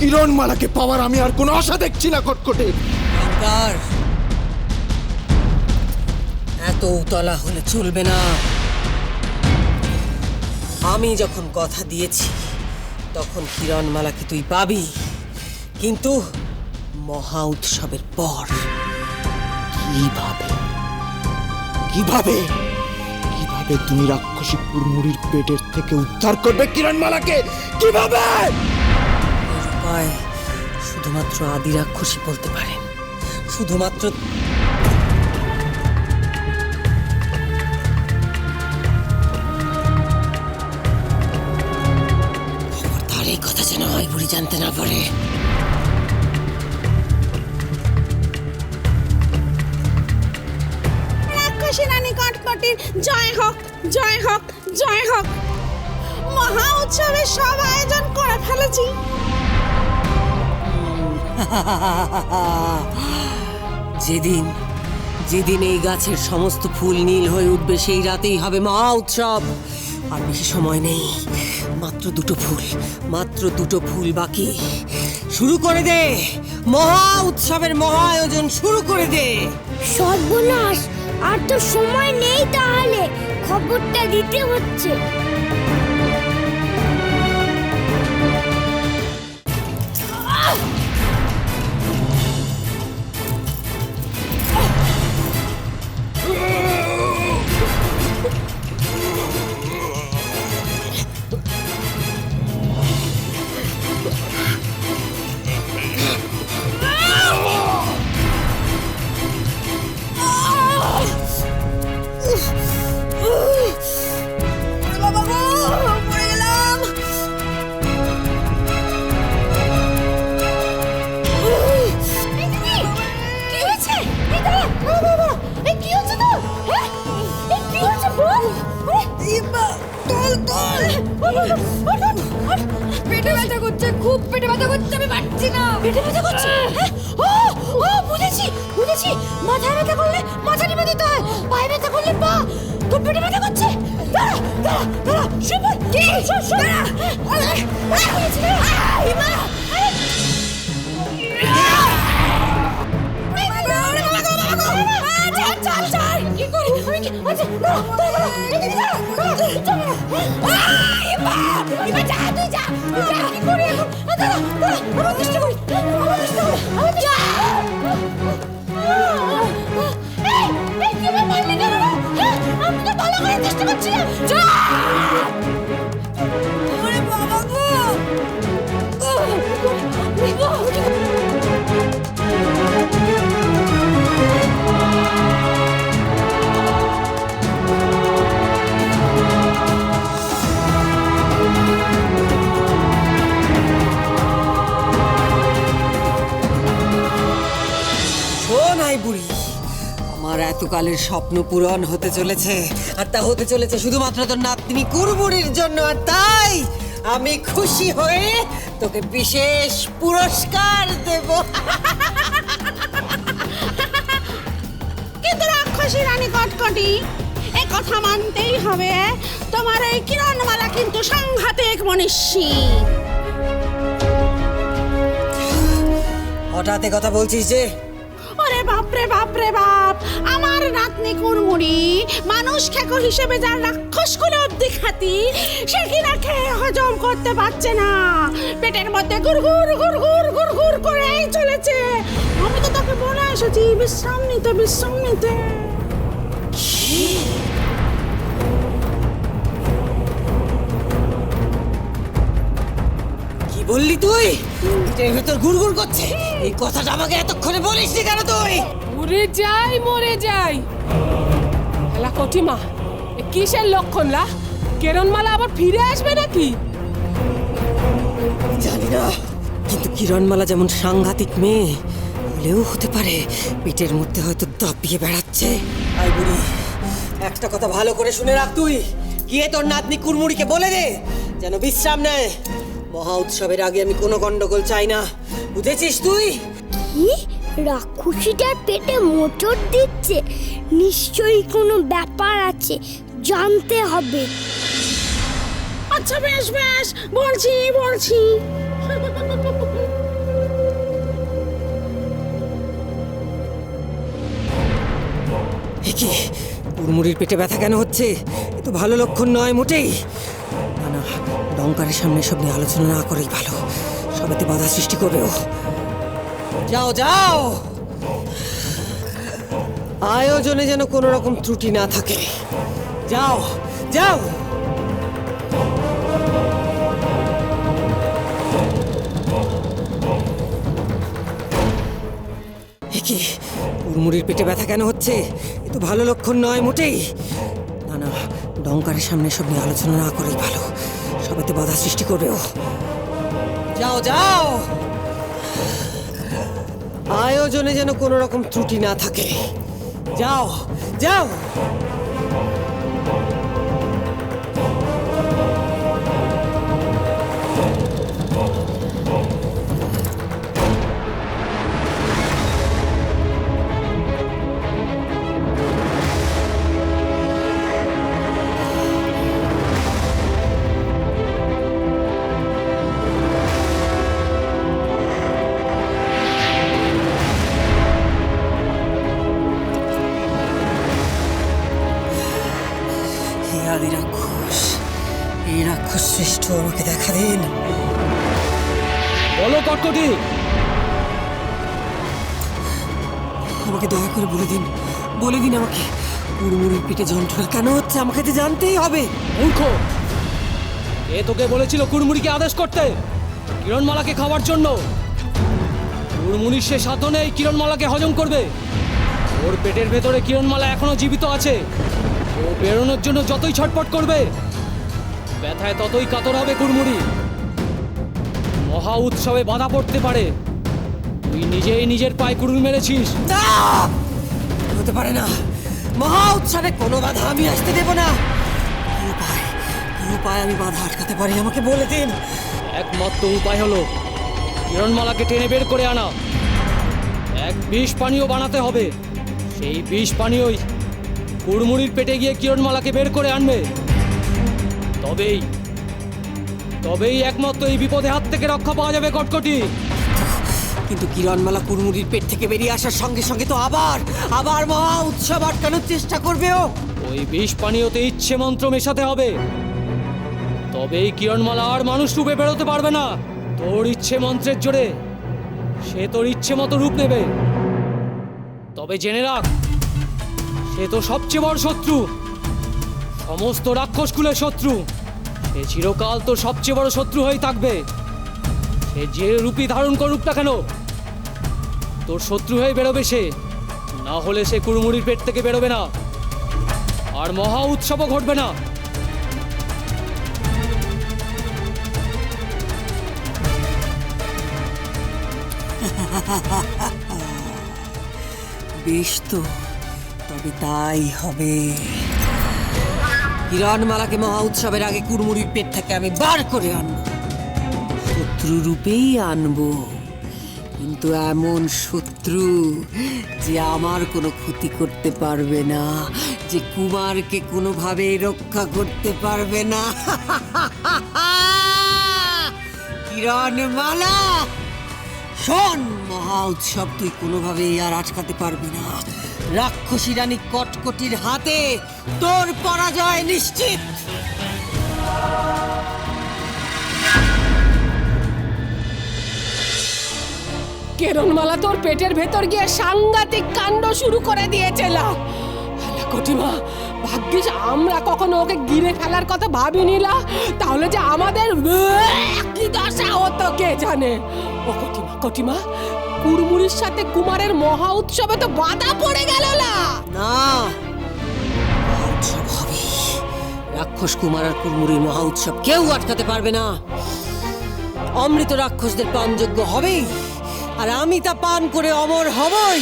কিরণমালাকে পাওয়ার আমি আর কোনো আশা দেখছি না কটকটে। এত উতলা হলে চলবে না। আমি যখন কথা দিয়েছি তখন কিরণমালাকে তুই পাবি, কিন্তু মহা উৎসবের পর। কিভাবে কিভাবে কিভাবে তুমি রাক্ষসী কুড়মুড়ির পেটের থেকে উদ্ধার করবে কিরণমালাকে? কিভাবে? এর উপায় শুধুমাত্র আদি রাক্ষসী বলতে পারেন। শুধুমাত্র তার এই কথা যেন হয় বুড়ি জানতে না পারে। রাক্ষসী রানী কটকটির জয় হোক, জয় হোক, জয় হোক। মহা উৎসবের সব আয়োজন করে ফেলেছি। যেদিন যেদিন এই গাছের সমস্ত ফুল নীল হয়ে উঠবে সেই রাতেই হবে মহা উৎসব। আর বেশি সময় নেই, মাত্র দুটো ফুল বাকি। শুরু করে দে, মহা উৎসবের মহা আয়োজন শুরু করে দে। সর্বনাশ, আর তো সময় নেই, তাহলে খবরটা দিতে হচ্ছে। পেটে ব্যথা করছে, খুব পেটে ব্যথা করছে, আমি পারছি না। পেটে ব্যথা করছে? ও বুঝেছি বুঝেছি, মাথায় ব্যথা করলে মাথা টিপে দিতে হয়, পায়ে ব্যথা করলে পা। খুব পেটে ব্যথা করছে। দাঁড়া দাঁড়া দাঁড়া, শুভ কি দাঁড়া। বুড়ি, আমার এতকালের স্বপ্ন পূরণ হতে চলেছে, আর তা হতে চলেছে শুধুমাত্র তোর নাতনি কুড়মুড়ির জন্য। আর তাই আমি খুশি হয়ে তোকে বিশেষ পুরস্কার দেব। কিন্তু রাক্ষসী রানী কটকটি, এ কথা মানতেই হবে, তোমার এই কিরণমালা কিন্তু সাংঘাতিক মনীষী। হঠাৎ এ কথা বলছিস যে? ওরে বাপরে বাপরে বাপ, আমার নাতনি কুড়মুড়ি মানুষ খেকো হিসেবে যার রাক্ষসগুলো অব্দি খাতি, সে কিনা খেয়ে হজম করতে পারছে না, পেটের মধ্যে গুড়গুড় গুড়গুড় গুড়গুড় করেই চলেছে। আমি তো তাকে বলে এসেছি বিশ্রাম নিতে, বিশ্রাম নিতে। কি বললি তুই? এর ভেতর গুড়গুড় করছে, এই কথাটা আমাকে এতক্ষণে বলিসনি কেন তুই? মরে যাই মরে যাই। এলা কটিমা, এ কিসের লক্ষণ লা? কিরণমালা আবার ফিরে আসবে নাকি? জানি না, কিন্তু কিরণমালা যেমন সাংঘাতিক মেয়ে, হলেও হতে পারে পেটের মধ্যে হয়তো দাপিয়ে বেড়াচ্ছে। আই বুড়ি, একটা কথা ভালো করে শুনে রাখ, তুই গিয়ে তোর নাতনি কুড়মুড়িকে বলে দে যেন বিশ্রাম নেয়। মহা উৎসবের আগে আমি কোনো গন্ডগোল চাই না, বুঝেছিস তুই? কি, রাক্ষসীটার পেটে মোচড় দিচ্ছে? নিশ্চয়ই কোনো ব্যাপার আছে, জানতে হবে। আচ্ছা বেশ বেশ, বলছি বলছি। কুড়মুড়ির পেটে ব্যথা কেন হচ্ছে? এ তো ভালো লক্ষণ নয় মোটেই। না না, ডঙ্কারের সামনে সব নিয়ে আলোচনা না করেই ভালো, সবেতে বাধা সৃষ্টি করবে ও। যাও যাও, আয়োজনে যেন কোনো রকম ত্রুটি না থাকে। যাও যাও। কি কুড়মুড়ির পেটে ব্যথা কেন হচ্ছে? এ তো ভালো লক্ষণ নয় মোটেই। না না, ডঙ্কারের সামনে সব নিয়ে আলোচনা না করেই ভালো, সবেতে বাধা সৃষ্টি করবে ও। যাও যাও, আয়োজনে যেন কোনো রকম ত্রুটি না থাকে। যাও যাও। হে আদি রাক্ষস, এই রাক্ষস শ্রেষ্ঠ আমাকে দেখা দিন। বলো কটকটি। আমাকে দয়া করে বলে দিন, বলে দিন আমাকে, কুড়মুড়ির পেটে যন্ত্রণা কেন হচ্ছে? আমাকে তো জানতেই হবে। মূর্খ, এ তোকে বলেছিল কুড়মুড়িকে আদেশ করতে, কিরণমালাকে খাওয়ার জন্য। কুড়মুড়ির সে সাধ্য নেই কিরণমালাকে হজম করবে। ওর পেটের ভেতরে কিরণমালা এখনো জীবিত আছে। ও বেরোনোর জন্য যতই ছটপট করবে, ব্যথায় ততই কাতর হবে কুড়মুড়ি। মহা উৎসবে বাধা পড়তে পারে। তুই নিজেই নিজের পায়ে কুড়ুল মেরেছিস। না! হতে পারে না, মহা উৎসবে কোনো বাধা আমি আসতে দেব না। কি উপায় আমি বাধা আটকাতে পারি আমাকে বলে দিন। একমাত্র উপায় হলো কিরণমালাকে টেনে বের করে আনা। এক বিষ পানীয় বানাতে হবে। সেই বিষ পানীয়ই কুড়মুড়ির পেটে গিয়ে কিরণমালাকে বের করে আনবে। তবেই একমাত্র এই বিপদে হাত থেকে রক্ষা পাওয়া যাবে কটকটি। কিন্তু কিরণমালা কুড়মুড়ির পেট থেকে বেরিয়ে আসার সঙ্গে সঙ্গে তো আবার মহা উৎসব আটকানোর চেষ্টা করবে ও। ওই বিষ পানীয়তে ইচ্ছে মন্ত্র মেশাতে হবে। তবেই কিরণমালা আর মানুষ রূপে বেরোতে পারবে না। তোর ইচ্ছে মন্ত্রের জোরে সে তোর ইচ্ছে মতো রূপ নেবে। তবে জেনে রাখ, সে তো সবচেয়ে বড় শত্রু, সমস্ত রাক্ষস কুলের শত্রু। সে চিরকাল তোর সবচেয়ে বড় শত্রু হয়ে থাকবে। সে যে রূপই ধারণ করুক না কেন, তোর শত্রু হয়ে বেরোবে সে। না হলে সে কুড়মুড়ির পেট থেকে বেরোবে না, আর মহা উৎসবও ঘটবে না। বেশ তো, তবে তাই হবে। কিরণমালাকে মহা উৎসবের আগে কুড়মুড়ির পেট থেকে আমি বার করে আনবো, শত্রু রূপেই আনবো। কিন্তু এমন শত্রু যে আমার কোনো ক্ষতি করতে পারবে না, যে কুমারকে কোনোভাবেই রক্ষা করতে পারবে না। কিরণমালা, শোন, মহা উৎসব তুই কোনোভাবেই আর আটকাতে পারবি না। রাক্ষসী রানী কটকটির হাতে তোর পরাজয় নিশ্চিত। কেরণমালা তোর পেটের ভেতর গিয়ে সাংঘাতিক কাণ্ড শুরু করে দিয়েছিল। কটিমা, ভাগ্যিস আমরা কখনো ওকে গিরে ফেলার কথা ভাবিনি। তাহলে যে আমাদের কি দশা হতো কে জানে। ও কটিমা, কুড়মুড়ির সাথে কুমারের মহা উৎসবে তো বাধা পড়ে গেল না। উৎসব হবে, রাক্ষস কুমার আর কুড়মুড়ির মহা উৎসব কেউ আটকাতে পারবে না। অমৃত রাক্ষসদের পানযোগ্য হবেই, আর আমি তা পান করে অমর হবই।